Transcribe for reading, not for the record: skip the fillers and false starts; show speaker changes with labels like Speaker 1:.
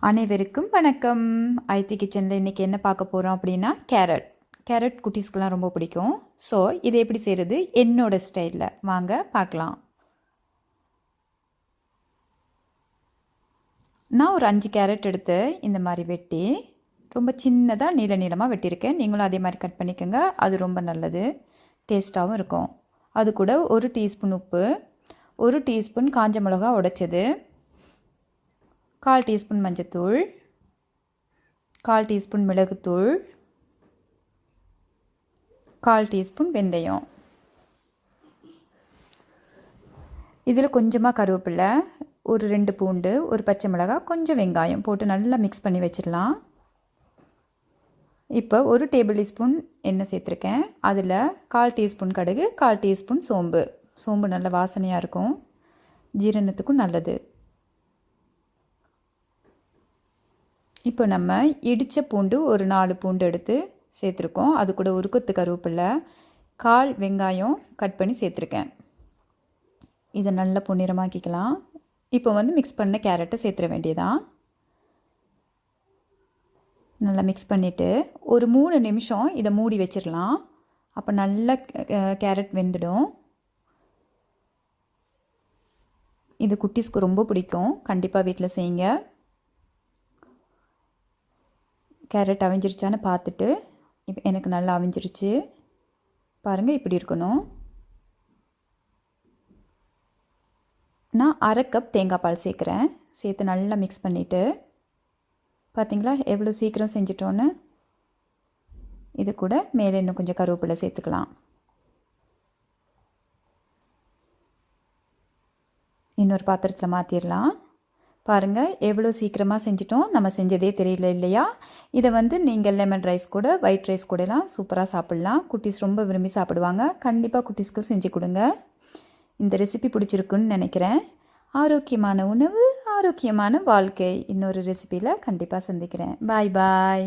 Speaker 1: அனைவருக்கும் வணக்கம். ஐத்தி கிச்சனில் இன்றைக்கி என்ன பார்க்க போகிறோம் அப்படின்னா கேரட் குட்டீஸ்க்கெலாம் ரொம்ப பிடிக்கும். ஸோ இதை எப்படி செய்கிறது என்னோடய ஸ்டைலில் வாங்க பார்க்கலாம். நான் ஒரு 5 கேரட் எடுத்து இந்த மாதிரி வெட்டி ரொம்ப சின்னதாக நீளமாக வெட்டியிருக்கேன். நீங்களும் அதே மாதிரி கட் பண்ணிக்கோங்க. அது ரொம்ப நல்லது, டேஸ்ட்டாகவும் இருக்கும். அது கூட 1 டீஸ்பூன் உப்பு, 1 டீஸ்பூன் காஞ்ச மிளகா உடைச்சது, 1/4 டீஸ்பூன் மஞ்சத்தூள், 1/4 டீஸ்பூன் மிளகுத்தூள், 1/4 டீஸ்பூன் வெந்தயம். இதில் கொஞ்சமாக கருவேப்பிலை, ஒரு 2 பூண்டு, ஒரு பச்சை மிளகாய், கொஞ்சம் வெங்காயம் போட்டு நல்லா மிக்ஸ் பண்ணி வச்சிடலாம். இப்போ 1 டேபிள் ஸ்பூன் எண்ணெய் சேர்த்துருக்கேன். அதில் 1/4 டீஸ்பூன் கடுகு, 1/4 டீஸ்பூன் சோம்பு நல்ல வாசனையாக இருக்கும், ஜீரணத்துக்கும் நல்லது. இப்போ நம்ம இடித்த பூண்டு ஒரு 4 பூண்டு எடுத்து சேர்த்துருக்கோம். அது கூட ஒரு கொத்து கருவேப்பிலை, 1/4 வெங்காயம் கட் பண்ணி சேர்த்துருக்கேன். இதை நல்லா பொன்னிறமாக்கிக்கலாம். இப்போ மிக்ஸ் பண்ண கேரட்டை சேர்த்துற வேண்டியதான். நல்லா மிக்ஸ் பண்ணிவிட்டு ஒரு 3 நிமிஷம் இதை மூடி வச்சிடலாம். அப்போ நல்லா கேரட் வெந்துடும். இது குட்டீஸ்க்கு ரொம்ப பிடிக்கும். கண்டிப்பாக வீட்டில் செய்யுங்க. கேரட் அவிஞ்சிருச்சான்னு பார்த்துட்டு, இப்போ எனக்கு நல்லா அவிஞ்சிருச்சு பாருங்கள். இப்படி இருக்கணும். நான் 1/2 கப் தேங்காய் பால் சேர்க்குறேன். சேர்த்து நல்லா மிக்ஸ் பண்ணிவிட்டு, பார்த்திங்களா எவ்வளோ சீக்கிரம் செஞ்சிட்டோன்னு. இது கூட மேலே இன்னும் கொஞ்சம் கருவேப்பிலை சேர்த்துக்கலாம். இன்னொரு பாத்திரத்தில் மாற்றிடலாம். பாருங்கள் எவ்வளோ சீக்கிரமாக செஞ்சிட்டோம். நம்ம செஞ்சதே தெரியல இல்லையா? இதை நீங்கள் லெமன் ரைஸ் கூட ஒயிட் ரைஸ் கூடலாம் சூப்பராக சாப்பிட்லாம். குட்டீஸ் ரொம்ப விரும்பி சாப்பிடுவாங்க. கண்டிப்பாக குட்டீஸ்க்கு செஞ்சு கொடுங்க. இந்த ரெசிபி பிடிச்சிருக்குன்னு நினைக்கிறேன். ஆரோக்கியமான உணவு, ஆரோக்கியமான வாழ்க்கை. இன்னொரு ரெசிபியில் கண்டிப்பாக சந்திக்கிறேன். பாய் பாய்.